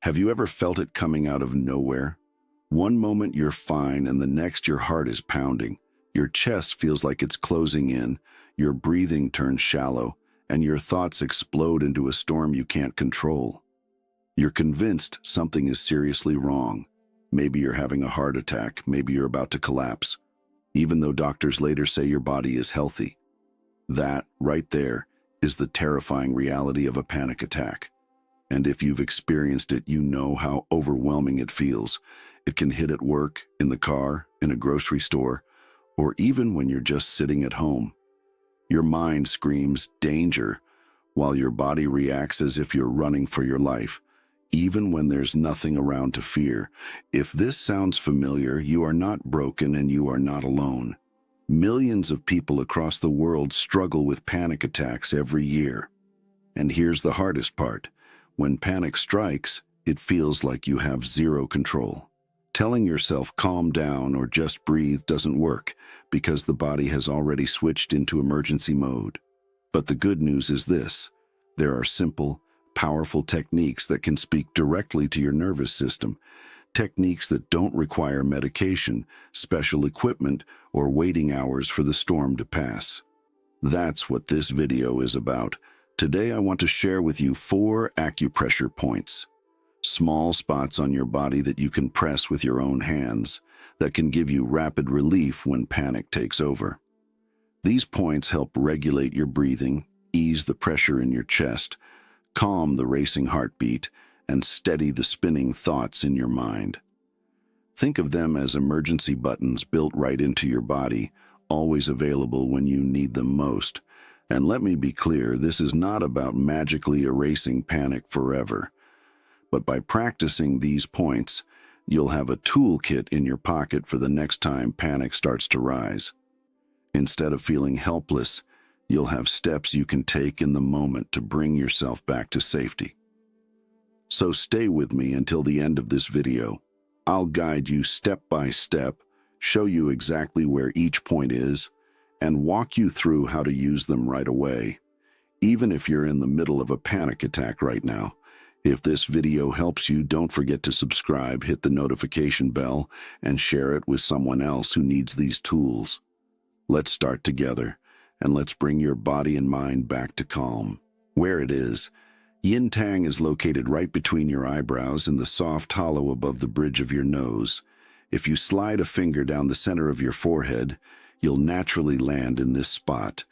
Have you ever felt it coming out of nowhere? One moment you're fine and the next your heart is pounding. Your chest feels like it's closing in, your breathing turns shallow, and your thoughts explode into a storm you can't control. You're convinced something is seriously wrong. Maybe you're having a heart attack, maybe you're about to collapse, even though doctors later say your body is healthy. That, right there, is the terrifying reality of a panic attack. And if you've experienced it, you know how overwhelming it feels. It can hit at work, in the car, in a grocery store, or even when you're just sitting at home. Your mind screams danger, while your body reacts as if you're running for your life, even when there's nothing around to fear. If this sounds familiar, you are not broken and you are not alone. Millions of people across the world struggle with panic attacks every year. And here's the hardest part. When panic strikes, it feels like you have zero control. Telling yourself calm down or just breathe doesn't work because the body has already switched into emergency mode. But the good news is this: there are simple, powerful techniques that can speak directly to your nervous system. Techniques that don't require medication, special equipment, or waiting hours for the storm to pass. That's what this video is about. Today I want to share with you 4 acupressure points. Small spots on your body that you can press with your own hands that can give you rapid relief when panic takes over. These points help regulate your breathing, ease the pressure in your chest, calm the racing heartbeat, and steady the spinning thoughts in your mind. Think of them as emergency buttons built right into your body, always available when you need them most. And let me be clear, this is not about magically erasing panic forever. But by practicing these points, you'll have a toolkit in your pocket for the next time panic starts to rise. Instead of feeling helpless, you'll have steps you can take in the moment to bring yourself back to safety. So stay with me until the end of this video. I'll guide you step by step, show you exactly where each point is, and walk you through how to use them right away, even if you're in the middle of a panic attack right now. If this video helps you, don't forget to subscribe, hit the notification bell, and share it with someone else who needs these tools. Let's start together, and let's bring your body and mind back to calm. Where it is, Yin Tang is located right between your eyebrows in the soft hollow above the bridge of your nose. If you slide a finger down the center of your forehead, you'll naturally land in this spot.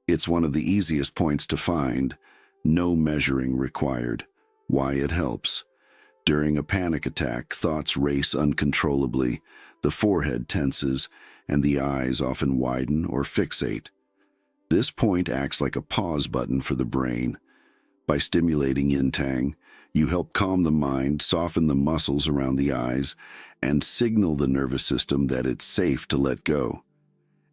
It's one of the easiest points to find, no measuring required. Why it helps. During a panic attack, thoughts race uncontrollably, the forehead tenses, and the eyes often widen or fixate. This point acts like a pause button for the brain. By stimulating Yin Tang, you help calm the mind, soften the muscles around the eyes, and signal the nervous system that it's safe to let go.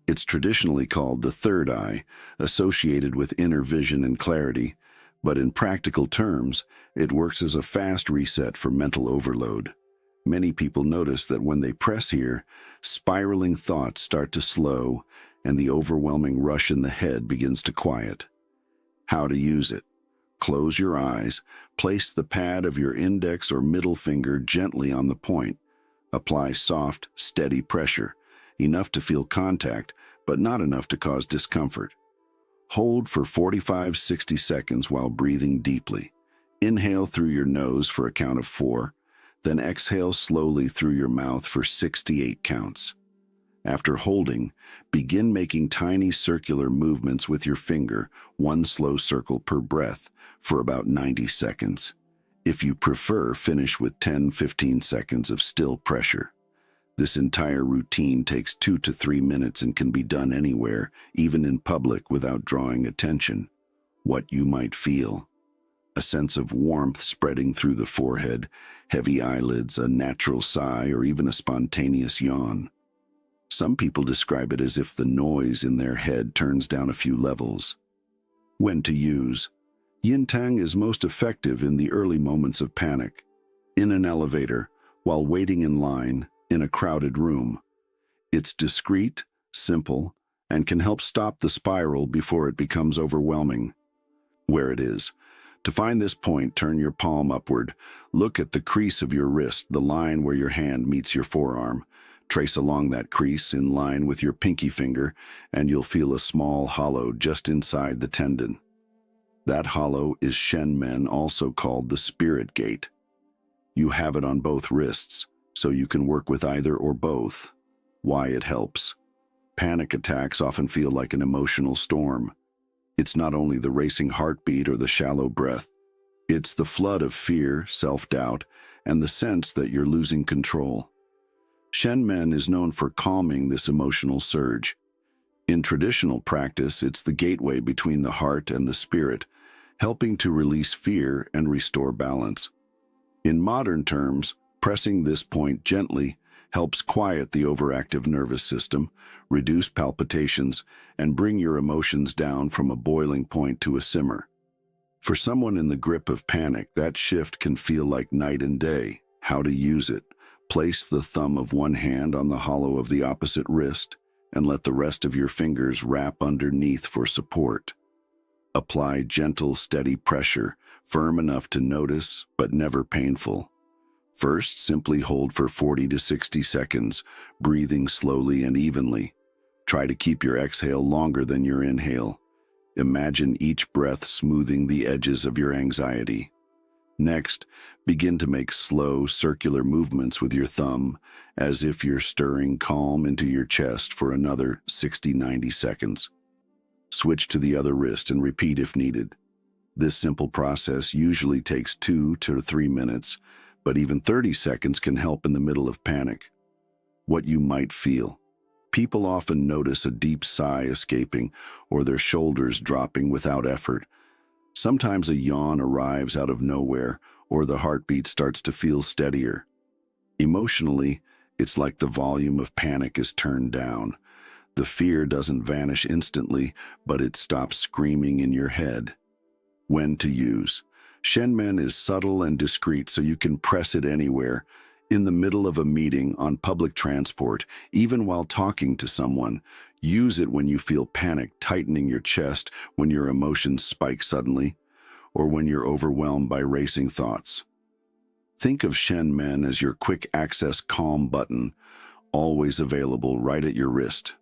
It's traditionally called the third eye, associated with inner vision and clarity, but in practical terms, it works as a fast reset for mental overload. Many people notice that when they press here, spiraling thoughts start to slow, and the overwhelming rush in the head begins to quiet. How to use it. Close your eyes, place the pad of your index or middle finger gently on the point. Apply soft, steady pressure, enough to feel contact, but not enough to cause discomfort. Hold for 45-60 seconds while breathing deeply. Inhale through your nose for a count of 4, then exhale slowly through your mouth for 68 counts. After holding, begin making tiny circular movements with your finger, one slow circle per breath, for about 90 seconds. If you prefer, finish with 10-15 seconds of still pressure. This entire routine takes 2 to 3 minutes and can be done anywhere, even in public, without drawing attention. What you might feel: a sense of warmth spreading through the forehead, heavy eyelids, a natural sigh, or even a spontaneous yawn. Some people describe it as if the noise in their head turns down a few levels. When to use. Yin Tang is most effective in the early moments of panic. In an elevator, while waiting in line, in a crowded room. It's discreet, simple, and can help stop the spiral before it becomes overwhelming. Where it is. To find this point, turn your palm upward. Look at the crease of your wrist, the line where your hand meets your forearm. Trace along that crease in line with your pinky finger, and you'll feel a small hollow just inside the tendon. That hollow is Shenmen, also called the spirit gate. You have it on both wrists, so you can work with either or both. Why it helps. Panic attacks often feel like an emotional storm. It's not only the racing heartbeat or the shallow breath. It's the flood of fear, self-doubt, and the sense that you're losing control. Shenmen is known for calming this emotional surge. In traditional practice, it's the gateway between the heart and the spirit, helping to release fear and restore balance. In modern terms, pressing this point gently helps quiet the overactive nervous system, reduce palpitations, and bring your emotions down from a boiling point to a simmer. For someone in the grip of panic, that shift can feel like night and day. How to use it. Place the thumb of one hand on the hollow of the opposite wrist and let the rest of your fingers wrap underneath for support. Apply gentle, steady pressure, firm enough to notice, but never painful. First, simply hold for 40 to 60 seconds, breathing slowly and evenly. Try to keep your exhale longer than your inhale. Imagine each breath smoothing the edges of your anxiety. Next, begin to make slow, circular movements with your thumb, as if you're stirring calm into your chest for another 60-90 seconds. Switch to the other wrist and repeat if needed. This simple process usually takes 2 to 3 minutes, but even 30 seconds can help in the middle of panic. What you might feel. People often notice a deep sigh escaping or their shoulders dropping without effort. Sometimes a yawn arrives out of nowhere or the heartbeat starts to feel steadier. Emotionally, it's like the volume of panic is turned down. The fear doesn't vanish instantly, but it stops screaming in your head. When to use. Shenmen is subtle and discreet, so you can press it anywhere. In the middle of a meeting, on public transport, even while talking to someone. Use it when you feel panic tightening your chest, when your emotions spike suddenly, or when you're overwhelmed by racing thoughts. Think of Shenmen as your quick access calm button, always available right at your wrist.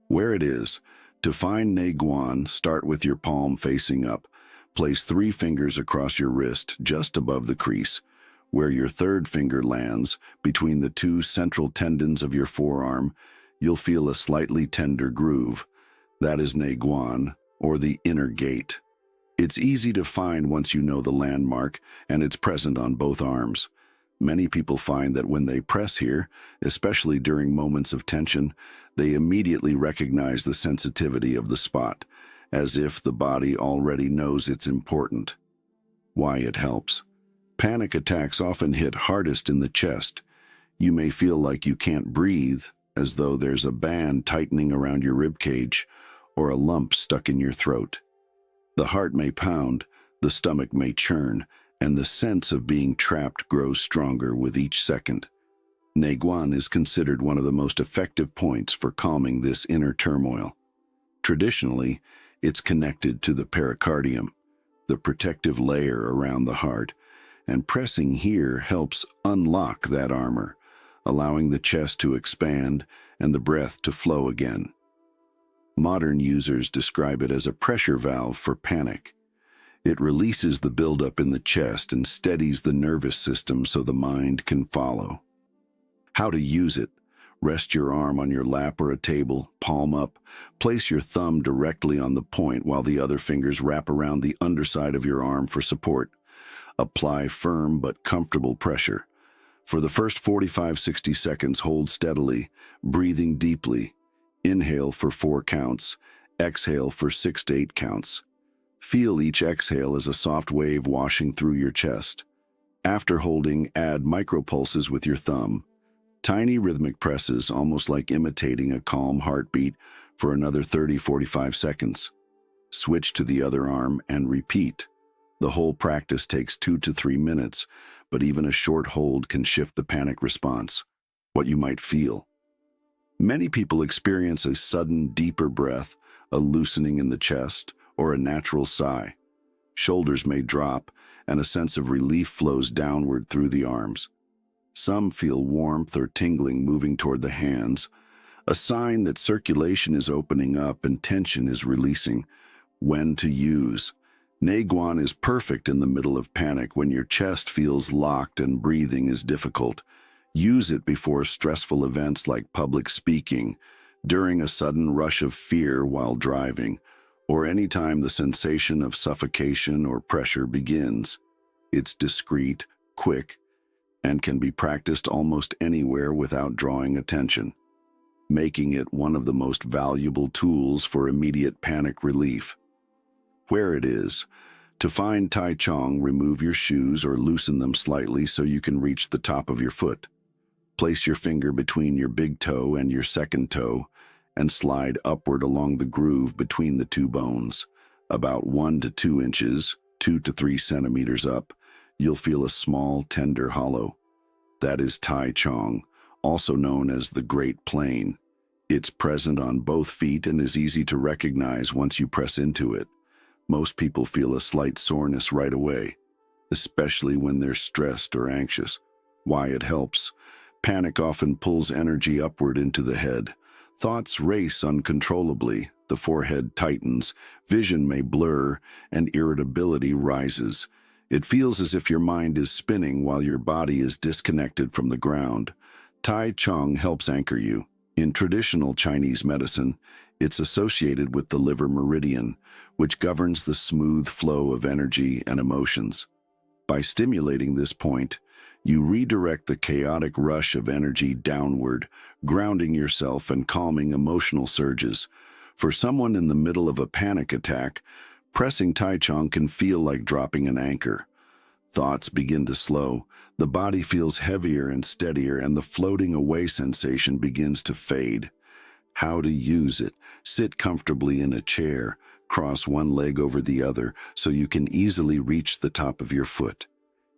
Where it is. To find Neiguan, start with your palm facing up. Place 3 fingers across your wrist, just above the crease. Where your third finger lands, between the 2 central tendons of your forearm, you'll feel a slightly tender groove. That is Neiguan, or the inner gate. It's easy to find once you know the landmark, and it's present on both arms. Many people find that when they press here, especially during moments of tension, they immediately recognize the sensitivity of the spot, as if the body already knows it's important. Why it helps. Panic attacks often hit hardest in the chest. You may feel like you can't breathe, as though there's a band tightening around your ribcage or a lump stuck in your throat. The heart may pound, the stomach may churn, and the sense of being trapped grows stronger with each second. Neiguan is considered one of the most effective points for calming this inner turmoil. Traditionally, it's connected to the pericardium, the protective layer around the heart, and pressing here helps unlock that armor, allowing the chest to expand and the breath to flow again. Modern users describe it as a pressure valve for panic. It releases the buildup in the chest and steadies the nervous system so the mind can follow. How to use it. Rest your arm on your lap or a table, palm up. Place your thumb directly on the point while the other fingers wrap around the underside of your arm for support. Apply firm but comfortable pressure. For the first 45-60 seconds, hold steadily, breathing deeply. Inhale for 4 counts. Exhale for 6 to 8 counts. Feel each exhale as a soft wave washing through your chest. After holding, add micropulses with your thumb. Tiny rhythmic presses, almost like imitating a calm heartbeat, for another 30-45 seconds. Switch to the other arm and repeat. The whole practice takes 2 to 3 minutes, but even a short hold can shift the panic response. What you might feel. Many people experience a sudden, deeper breath, a loosening in the chest, or a natural sigh. shoulders may drop, and a sense of relief flows downward through the arms. Some feel warmth or tingling moving toward the hands, a sign that circulation is opening up and tension is releasing. When to use. Neiguan is perfect in the middle of panic when your chest feels locked and breathing is difficult. Use it before stressful events like public speaking, during a sudden rush of fear while driving, or any time the sensation of suffocation or pressure begins. It's discreet, quick, and can be practiced almost anywhere without drawing attention, making it one of the most valuable tools for immediate panic relief. Where it is. To find Tai Chong, remove your shoes or loosen them slightly so you can reach the top of your foot. Place your finger between your big toe and your second toe and slide upward along the groove between the two bones. About 1 to 2 inches, 2 to 3 centimeters up, you'll feel a small, tender hollow. That is Tai Chong, also known as the Great Plane. It's present on both feet and is easy to recognize once you press into it. Most people feel a slight soreness right away, especially when they're stressed or anxious. Why it helps. Panic often pulls energy upward into the head. Thoughts race uncontrollably, the forehead tightens, vision may blur, and irritability rises. It feels as if your mind is spinning while your body is disconnected from the ground. Tai Chong helps anchor you. In traditional Chinese medicine, it's associated with the liver meridian, which governs the smooth flow of energy and emotions. By stimulating this point, you redirect the chaotic rush of energy downward, grounding yourself and calming emotional surges. For someone in the middle of a panic attack, pressing Tai Chong can feel like dropping an anchor. Thoughts begin to slow, the body feels heavier and steadier, and the floating away sensation begins to fade. How to use it. Sit comfortably in a chair, cross one leg over the other so you can easily reach the top of your foot.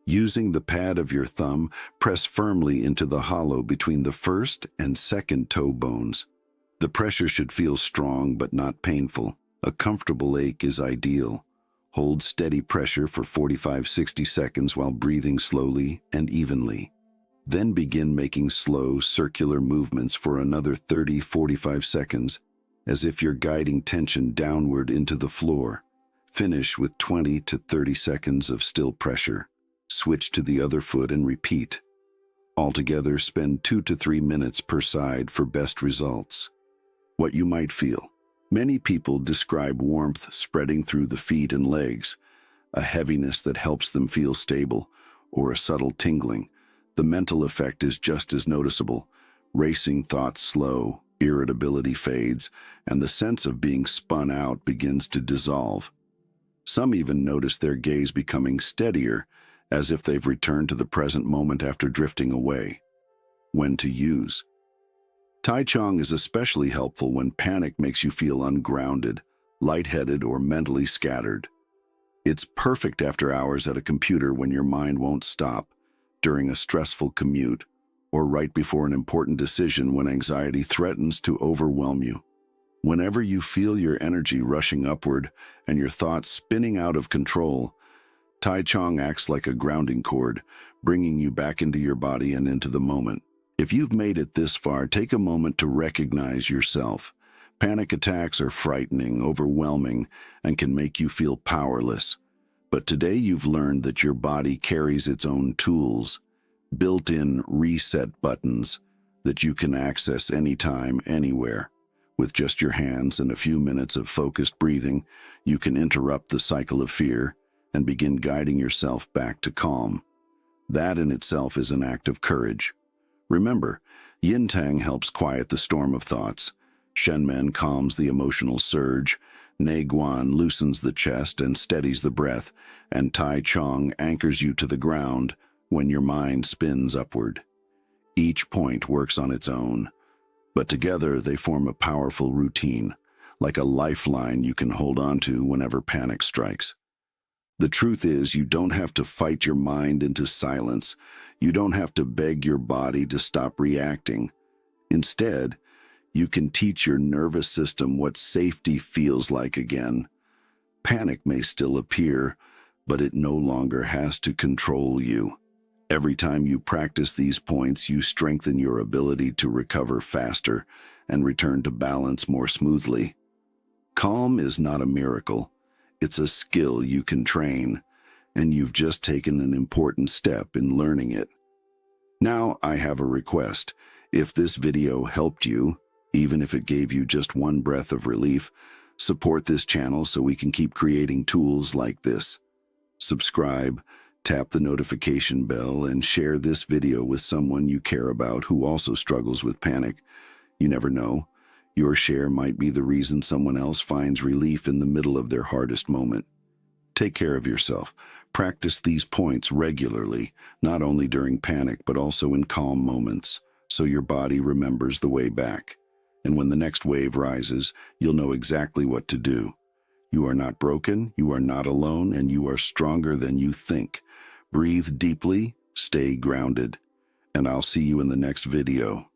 Using the pad of your thumb, press firmly into the hollow between the first and second toe bones. The pressure should feel strong but not painful. A comfortable ache is ideal. Hold steady pressure for 45-60 seconds while breathing slowly and evenly. Then begin making slow, circular movements for another 30-45 seconds, as if you're guiding tension downward into the floor. Finish with 20 to 30 seconds of still pressure. Switch to the other foot and repeat. Altogether, spend 2 to 3 minutes per side for best results. What you might feel. Many people describe warmth spreading through the feet and legs, a heaviness that helps them feel stable, or a subtle tingling. The mental effect is just as noticeable. Racing thoughts slow, irritability fades, and the sense of being spun out begins to dissolve. Some even notice their gaze becoming steadier, as if they've returned to the present moment after drifting away. When to use. Tai Chong is especially helpful when panic makes you feel ungrounded, lightheaded, or mentally scattered. It's perfect after hours at a computer when your mind won't stop, during a stressful commute, or right before an important decision when anxiety threatens to overwhelm you. Whenever you feel your energy rushing upward and your thoughts spinning out of control, Tai Chong acts like a grounding cord, bringing you back into your body and into the moment. If you've made it this far, take a moment to recognize yourself. Panic attacks are frightening, overwhelming, and can make you feel powerless. But today you've learned that your body carries its own tools, built-in reset buttons that you can access anytime, anywhere. With just your hands and a few minutes of focused breathing, you can interrupt the cycle of fear and begin guiding yourself back to calm. That in itself is an act of courage. Remember, Yin Tang helps quiet the storm of thoughts. Shenmen calms the emotional surge. Nei Guan loosens the chest and steadies the breath, and Tai Chong anchors you to the ground when your mind spins upward. Each point works on its own, but together they form a powerful routine, like a lifeline you can hold on to whenever panic strikes. The truth is, you don't have to fight your mind into silence. You don't have to beg your body to stop reacting. Instead, you can teach your nervous system what safety feels like again. Panic may still appear, but it no longer has to control you. Every time you practice these points, you strengthen your ability to recover faster and return to balance more smoothly. Calm is not a miracle. It's a skill you can train, and you've just taken an important step in learning it. Now, I have a request. If this video helped you, even if it gave you just one breath of relief, support this channel so we can keep creating tools like this. Subscribe, tap the notification bell, and share this video with someone you care about who also struggles with panic. You never know. Your share might be the reason someone else finds relief in the middle of their hardest moment. Take care of yourself. Practice these points regularly, not only during panic but also in calm moments, so your body remembers the way back. And when the next wave rises, you'll know exactly what to do. You are not broken, you are not alone, and you are stronger than you think. Breathe deeply, stay grounded, and I'll see you in the next video.